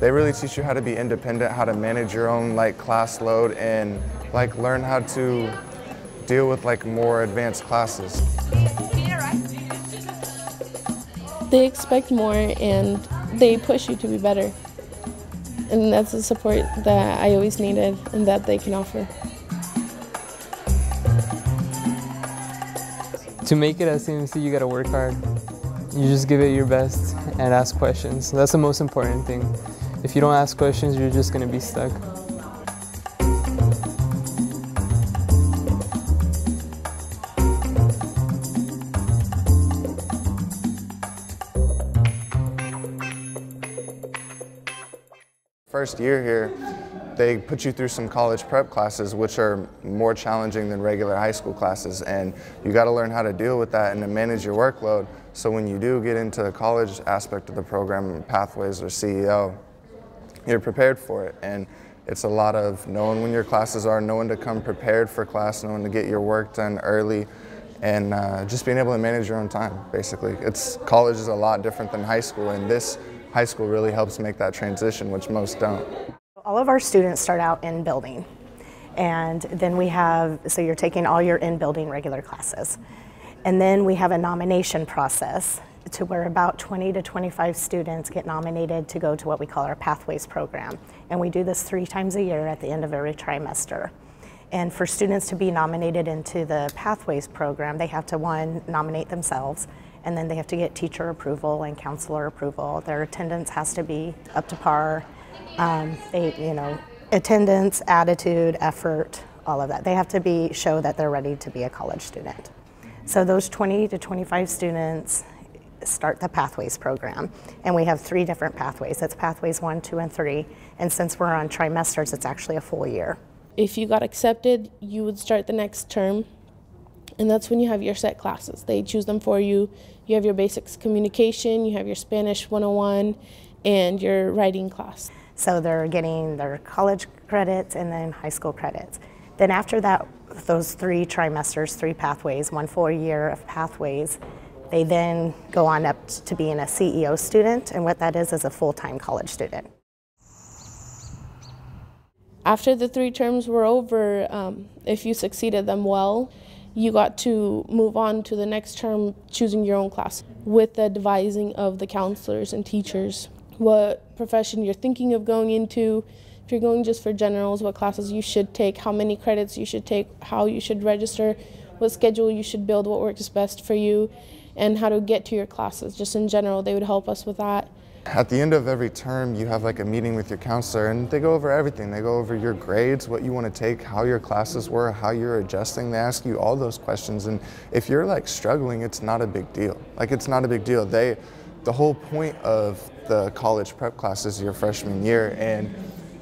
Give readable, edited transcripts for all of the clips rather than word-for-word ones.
They really teach you how to be independent, how to manage your own class load, and learn how to deal with more advanced classes. They expect more and they push you to be better. And that's the support that I always needed and that they can offer. To make it at CMC, you gotta work hard. You just give it your best and ask questions. That's the most important thing. If you don't ask questions, you're just gonna be stuck. First year here, they put you through some college prep classes, which are more challenging than regular high school classes, and you got to learn how to deal with that and to manage your workload. So when you do get into the college aspect of the program, Pathways or CEO, you're prepared for it. And it's a lot of knowing when your classes are, knowing to come prepared for class, knowing to get your work done early, and just being able to manage your own time, basically. College is a lot different than high school, and this high school really helps make that transition, which most don't. All of our students start out in building, and then so you're taking all your in-building regular classes. And then we have a nomination process to where about 20 to 25 students get nominated to go to what we call our Pathways program. And we do this 3 times a year at the end of every trimester. And for students to be nominated into the Pathways program, they have to, one, nominate themselves, and then they have to get teacher approval and counselor approval. Their attendance has to be up to par. Attendance, attitude, effort, all of that. They have to show that they're ready to be a college student. So those 20 to 25 students start the Pathways program. And we have 3 different pathways. That's Pathways 1, 2, and 3. And since we're on trimesters, it's actually a full year. If you got accepted, you would start the next term. And that's when you have your set classes. They choose them for you. You have your basics communication, you have your Spanish 101, and your writing class. So they're getting their college credits and then high school credits. Then after that, those 3 trimesters, 3 pathways, 1 full year of pathways, they then go on up to being a CEO student, and what that is a full-time college student. After the 3 terms were over, if you succeeded them well, you got to move on to the next term choosing your own class with the advising of the counselors and teachers. What profession you're thinking of going into, if you're going just for generals, what classes you should take, how many credits you should take, how you should register, what schedule you should build, what works best for you, and how to get to your classes. Just in general, they would help us with that. At the end of every term, you have a meeting with your counselor, and they go over everything. They go over your grades, what you want to take, how your classes were, how you're adjusting. They ask you all those questions, and if you're struggling, it's not a big deal. It's not a big deal. The whole point of the college prep classes your freshman year and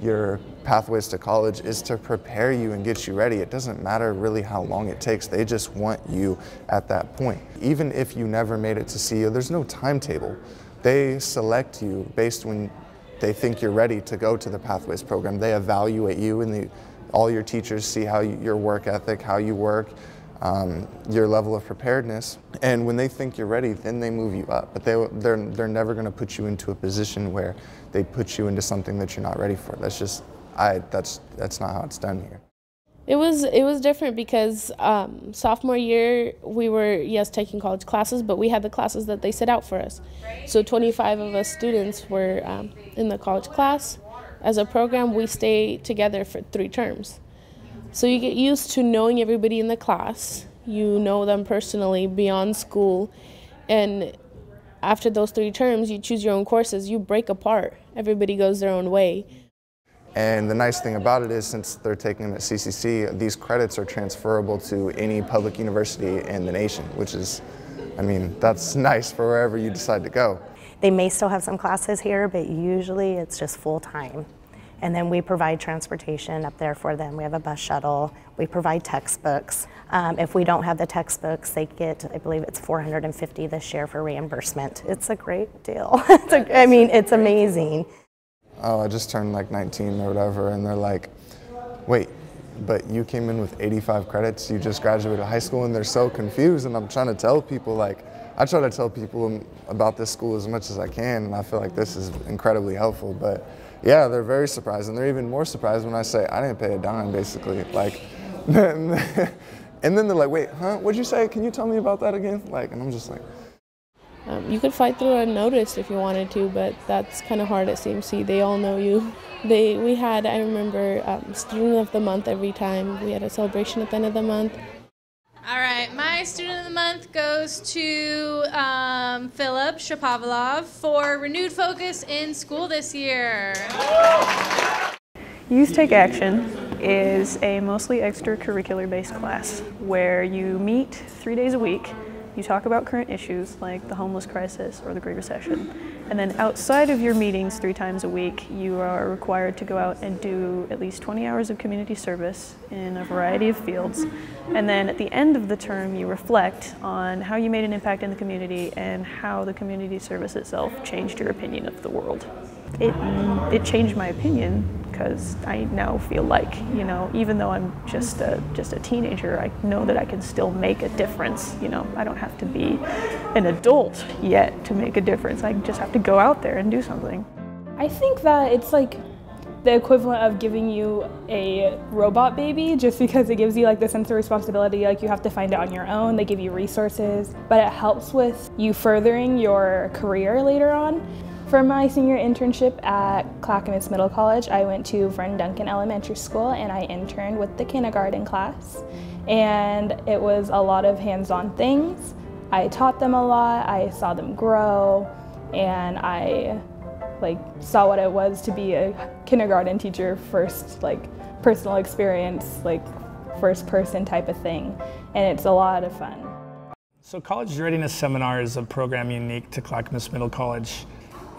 your Pathways to college is to prepare you and get you ready. It doesn't matter really how long it takes. They just want you at that point. Even if you never made it to CEO, there's no timetable. They select you based when they think you're ready to go to the Pathways program. They evaluate you, and all your teachers see how your work ethic, how you work, your level of preparedness. And when they think you're ready, then they move you up. But they're never going to put you into a position where they put you into something that you're not ready for. That's just that's not how it's done here. It was different because sophomore year we were, yes, taking college classes, but we had the classes that they set out for us. So 25 of us students were in the college class. As a program, we stay together for 3 terms. So you get used to knowing everybody in the class. You know them personally beyond school. And after those 3 terms, you choose your own courses. You break apart. Everybody goes their own way. And the nice thing about it is, since they're taking them at CCC, these credits are transferable to any public university in the nation, which is, that's nice for wherever you decide to go. They may still have some classes here, but usually it's just full-time. And then we provide transportation up there for them. We have a bus shuttle. We provide textbooks. If we don't have the textbooks, they get, I believe it's $450 this year for reimbursement. It's a great deal. It's amazing. Oh, I just turned 19 or whatever, and they're like, wait, but you came in with 85 credits, you just graduated high school, and they're so confused. And I'm trying to tell people, like, I try to tell people about this school as much as I can, and I feel like this is incredibly helpful. But yeah, they're very surprised, and they're even more surprised when I say I didn't pay a dime, basically. Like, and then they're like, wait, huh? What'd you say? Can you tell me about that again? Like, and I'm just like. You could fight through unnoticed if you wanted to, but that's kind of hard at CMC. They all know you. We had, I remember, Student of the Month every time. We had a celebration at the end of the month. All right, my Student of the Month goes to Philip Shapovalov for renewed focus in school this year. Youth Take Action is a mostly extracurricular-based class where you meet 3 days a week. You talk about current issues like the homeless crisis or the Great Recession. And then outside of your meetings 3 times a week, you are required to go out and do at least 20 hours of community service in a variety of fields. And then at the end of the term, you reflect on how you made an impact in the community and how the community service itself changed your opinion of the world. It changed my opinion because I now feel like, you know, even though I'm just a teenager, I know that I can still make a difference. You know, I don't have to be an adult yet to make a difference. I just have to go out there and do something. I think that it's like the equivalent of giving you a robot baby, just because it gives you like the sense of responsibility, like you have to find it on your own. They give you resources, but it helps with you furthering your career later on. For my senior internship at Clackamas Middle College, I went to Vern Duncan Elementary School and I interned with the kindergarten class. And it was a lot of hands-on things. I taught them a lot, I saw them grow, and I saw what it was to be a kindergarten teacher, first personal experience, first person type of thing. And it's a lot of fun. So College Readiness Seminar is a program unique to Clackamas Middle College.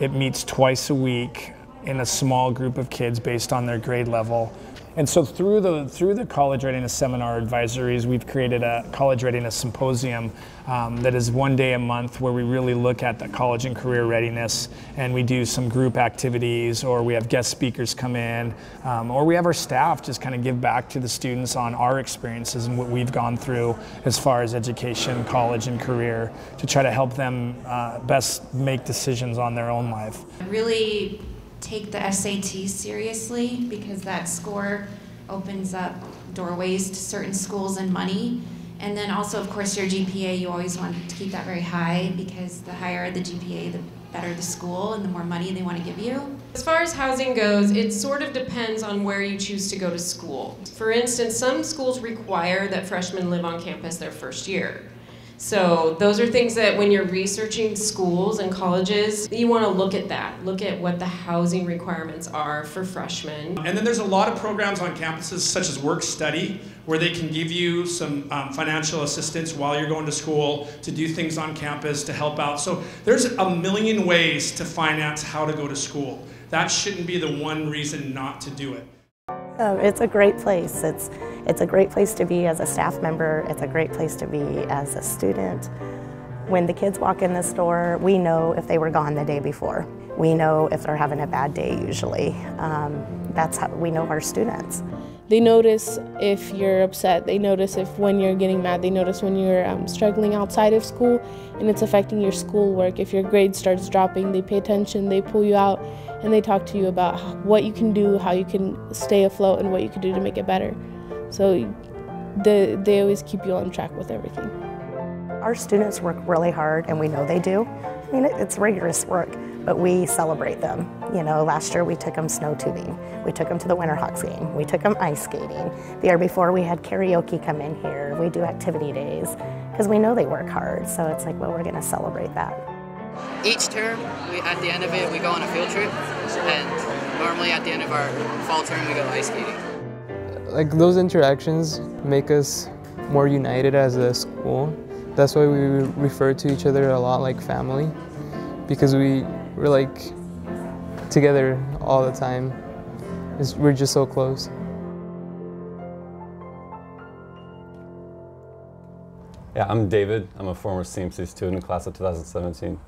It meets twice a week in a small group of kids based on their grade level. And so through the College Readiness Seminar advisories, we've created a College Readiness Symposium that is 1 day a month where we really look at the college and career readiness, and we do some group activities, or we have guest speakers come in, or we have our staff just kind of give back to the students on our experiences and what we've gone through as far as education, college, and career to try to help them best make decisions on their own life. Really take the SAT seriously, because that score opens up doorways to certain schools and money. And then also, of course, your GPA, you always want to keep that very high, because the higher the GPA, the better the school and the more money they want to give you. As far as housing goes, it sort of depends on where you choose to go to school. For instance, some schools require that freshmen live on campus their first year. So those are things that when you're researching schools and colleges, you want to look at that. Look at what the housing requirements are for freshmen. And then there's a lot of programs on campuses such as Work Study, where they can give you some financial assistance while you're going to school to do things on campus to help out. So there's a million ways to finance how to go to school. That shouldn't be the one reason not to do it. It's a great place. It's a great place to be as a staff member. It's a great place to be as a student. When the kids walk in this door, we know if they were gone the day before. We know if they're having a bad day usually. That's how we know our students. They notice if you're upset, they notice if when you're getting mad, they notice when you're struggling outside of school and it's affecting your schoolwork. If your grade starts dropping, they pay attention, they pull you out, and they talk to you about what you can do, how you can stay afloat, and what you can do to make it better. So they always keep you on track with everything. Our students work really hard, and we know they do. I mean, it's rigorous work, but we celebrate them. You know, last year we took them snow tubing. We took them to the Winterhawks game. We took them ice skating. The year before we had karaoke come in here. We do activity days because we know they work hard. So it's like, well, we're going to celebrate that. Each term, at the end of it, we go on a field trip, and normally at the end of our fall term, we go ice skating. Like, those interactions make us more united as a school. That's why we refer to each other a lot like family, because we're like together all the time. We're just so close. Yeah, I'm David. I'm a former CMC student, class of 2017.